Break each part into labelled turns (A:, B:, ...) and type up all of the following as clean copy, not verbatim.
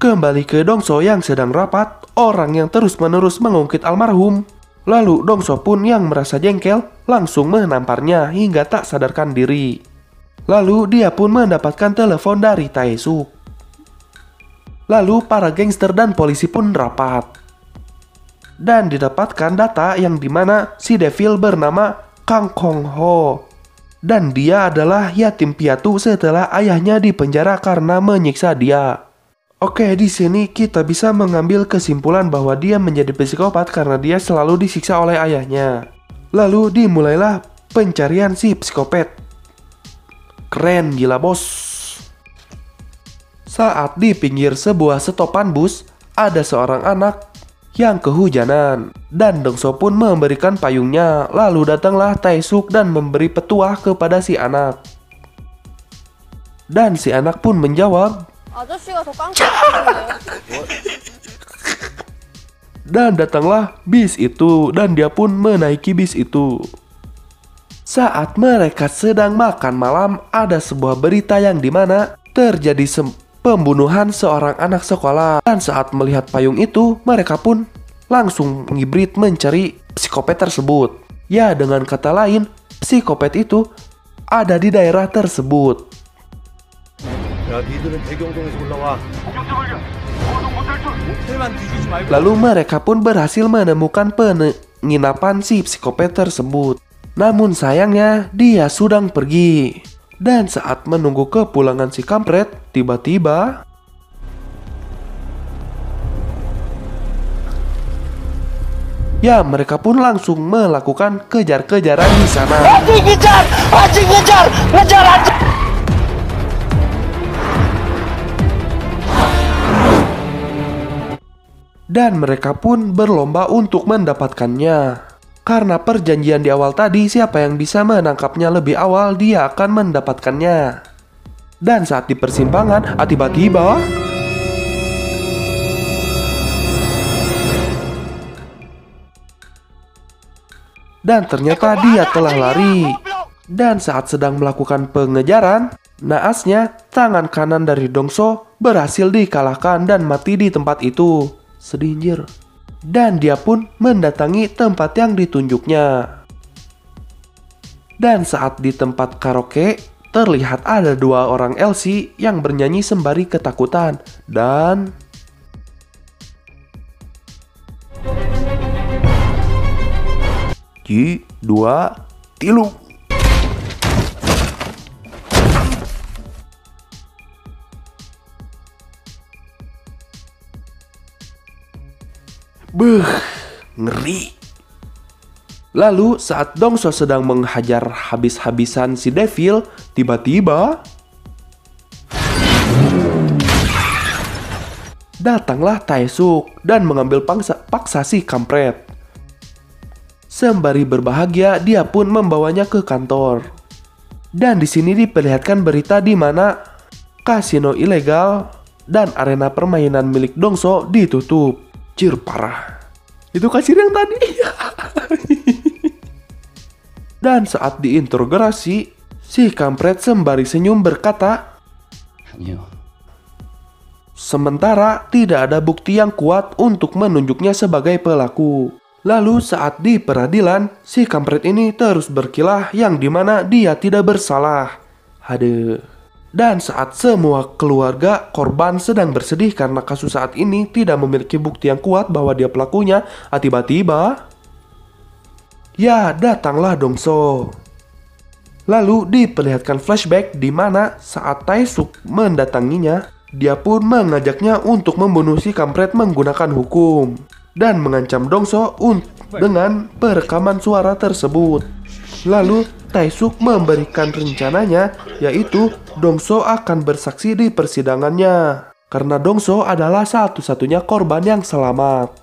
A: kembali ke Dongso yang sedang rapat, orang yang terus-menerus mengungkit almarhum. Lalu Dongso pun yang merasa jengkel langsung menamparnya hingga tak sadarkan diri. Lalu dia pun mendapatkan telepon dari Tae-suk. Lalu para gangster dan polisi pun rapat. Dan didapatkan data yang dimana si Devil bernama Kang Kong Ho. Dan dia adalah yatim piatu setelah ayahnya dipenjara karena menyiksa dia. Oke, di sini kita bisa mengambil kesimpulan bahwa dia menjadi psikopat karena dia selalu disiksa oleh ayahnya. Lalu dimulailah pencarian si psikopat. Keren gila bos. Saat di pinggir sebuah stopan bus, ada seorang anak yang kehujanan. Dan Dongso pun memberikan payungnya. Lalu datanglah Tae-suk dan memberi petuah kepada si anak. Dan si anak pun menjawab, dan datanglah bis itu dan dia pun menaiki bis itu. Saat mereka sedang makan malam, ada sebuah berita yang dimana terjadi pembunuhan seorang anak sekolah. Dan saat melihat payung itu, mereka pun langsung ngibrit mencari psikopat tersebut. Ya, dengan kata lain, psikopat itu ada di daerah tersebut. Lalu mereka pun berhasil menemukan penginapan si psikopat tersebut. Namun sayangnya dia sudah pergi. Dan saat menunggu kepulangan si kampret, tiba-tiba ya mereka pun langsung melakukan kejar-kejaran di sana. Ngejar. Dan mereka pun berlomba untuk mendapatkannya. Karena perjanjian di awal tadi, siapa yang bisa menangkapnya lebih awal, dia akan mendapatkannya. Dan saat di persimpangan, tiba-tiba dan ternyata dia telah lari. Dan saat sedang melakukan pengejaran, naasnya tangan kanan dari Dongso berhasil dikalahkan dan mati di tempat itu. Sedih anjir. Dan dia pun mendatangi tempat yang ditunjuknya. Dan saat di tempat karaoke, terlihat ada dua orang LC yang bernyanyi sembari ketakutan. Dan Ji, 2, 3. Beuh, ngeri. Lalu saat Dongso sedang menghajar habis-habisan si Devil, tiba-tiba datanglah Tae-suk dan mengambil paksa si kampret. Sembari berbahagia, dia pun membawanya ke kantor. Dan di sini diperlihatkan berita di mana kasino ilegal dan arena permainan milik Dongso ditutup. Cir, parah. Itu kasir yang tadi. Dan saat diinterogasi, si kampret sembari senyum berkata, sementara tidak ada bukti yang kuat untuk menunjuknya sebagai pelaku. Lalu saat di peradilan, si kampret ini terus berkilah yang dimana dia tidak bersalah. Aduh. Dan saat semua keluarga korban sedang bersedih karena kasus saat ini tidak memiliki bukti yang kuat bahwa dia pelakunya, tiba-tiba ya datanglah Dongso. Lalu diperlihatkan flashback di mana saat Tae-suk mendatanginya, dia pun mengajaknya untuk membunuh si kampret menggunakan hukum dan mengancam Dongso dengan perekaman suara tersebut. Lalu Tae-suk memberikan rencananya, yaitu Dongso akan bersaksi di persidangannya karena Dongso adalah satu-satunya korban yang selamat.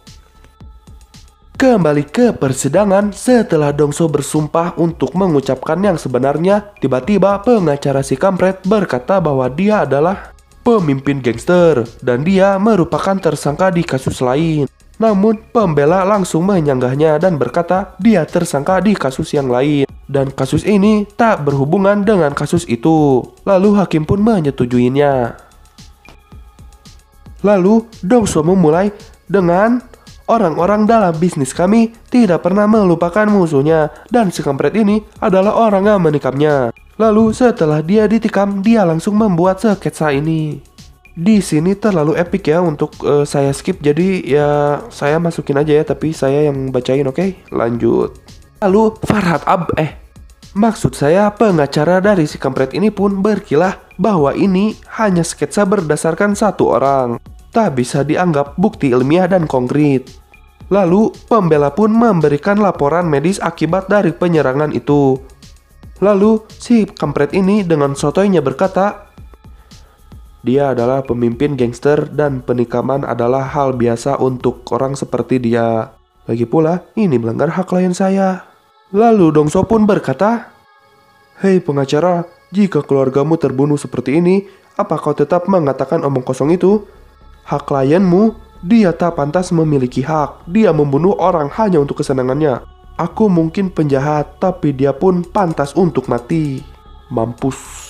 A: Kembali ke persidangan, setelah Dongso bersumpah untuk mengucapkan yang sebenarnya, tiba-tiba pengacara si kampret berkata bahwa dia adalah pemimpin gangster dan dia merupakan tersangka di kasus lain. Namun pembela langsung menyanggahnya dan berkata dia tersangka di kasus yang lain. Dan kasus ini tak berhubungan dengan kasus itu. Lalu hakim pun menyetujuinya. Lalu Dongso memulai dengan, orang-orang dalam bisnis kami tidak pernah melupakan musuhnya dan si kampret ini adalah orang yang menikamnya. Lalu setelah dia ditikam, dia langsung membuat sketsa ini. Di sini terlalu epic ya untuk saya skip, jadi ya saya masukin aja ya, tapi saya yang bacain, oke? Lanjut. Lalu maksud saya pengacara dari si kampret ini pun berkilah bahwa ini hanya sketsa berdasarkan satu orang, tak bisa dianggap bukti ilmiah dan konkret. Lalu pembela pun memberikan laporan medis akibat dari penyerangan itu. Lalu si kampret ini dengan sotoynya berkata, dia adalah pemimpin gangster dan penikaman adalah hal biasa untuk orang seperti dia. Lagi pula ini melanggar hak klien saya. Lalu Dongso pun berkata, hei pengacara, jika keluargamu terbunuh seperti ini, apa kau tetap mengatakan omong kosong itu? Hak klienmu, dia tak pantas memiliki hak. Dia membunuh orang hanya untuk kesenangannya. Aku mungkin penjahat, tapi dia pun pantas untuk mati. Mampus.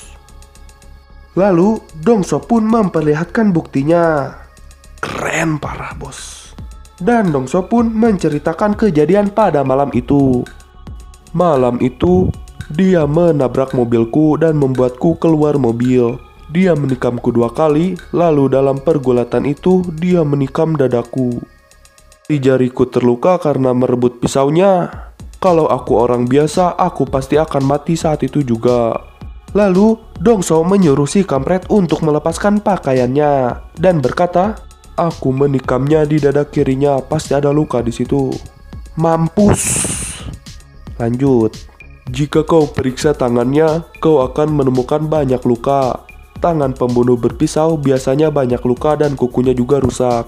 A: Lalu Dongso pun memperlihatkan buktinya. Keren parah bos. Dan Dongso pun menceritakan kejadian pada malam itu. Malam itu, dia menabrak mobilku dan membuatku keluar mobil. Dia menikamku 2 kali, lalu dalam pergulatan itu dia menikam dadaku. Di jariku terluka karena merebut pisaunya. Kalau aku orang biasa, aku pasti akan mati saat itu juga. Lalu Dongso menyuruh si kampret untuk melepaskan pakaiannya dan berkata, aku menikamnya di dada kirinya, pasti ada luka di situ. Mampus. Lanjut. Jika kau periksa tangannya, kau akan menemukan banyak luka. Tangan pembunuh berpisau biasanya banyak luka dan kukunya juga rusak.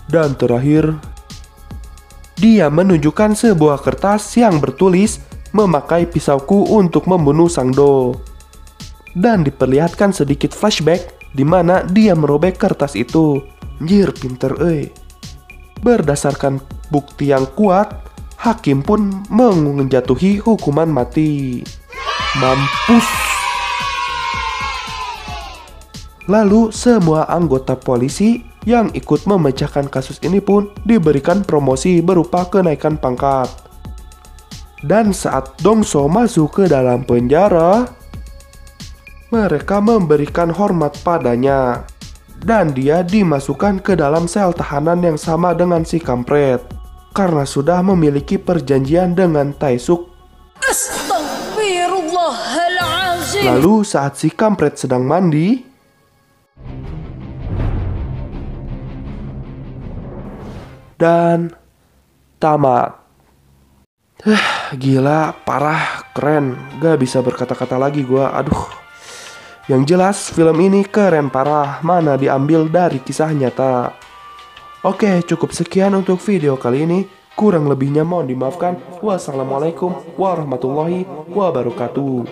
A: Dan terakhir, dia menunjukkan sebuah kertas yang bertulis, memakai pisauku untuk membunuh Sangdo. Dan diperlihatkan sedikit flashback di mana dia merobek kertas itu. Anjir, pinter Berdasarkan bukti yang kuat, hakim pun menjatuhi hukuman mati. Mampus. Lalu semua anggota polisi yang ikut memecahkan kasus ini pun diberikan promosi berupa kenaikan pangkat. Dan saat Dongso masuk ke dalam penjara, mereka memberikan hormat padanya. Dan dia dimasukkan ke dalam sel tahanan yang sama dengan si kampret, karena sudah memiliki perjanjian dengan Taesuk. Astagfirullahaladzim. Lalu saat si kampret sedang mandi, dan tamat. Gila, parah, keren. Gak bisa berkata-kata lagi gua. Aduh. Yang jelas film ini keren parah, mana diambil dari kisah nyata. Oke, cukup sekian untuk video kali ini. Kurang lebihnya mohon dimaafkan. Wassalamualaikum warahmatullahi wabarakatuh.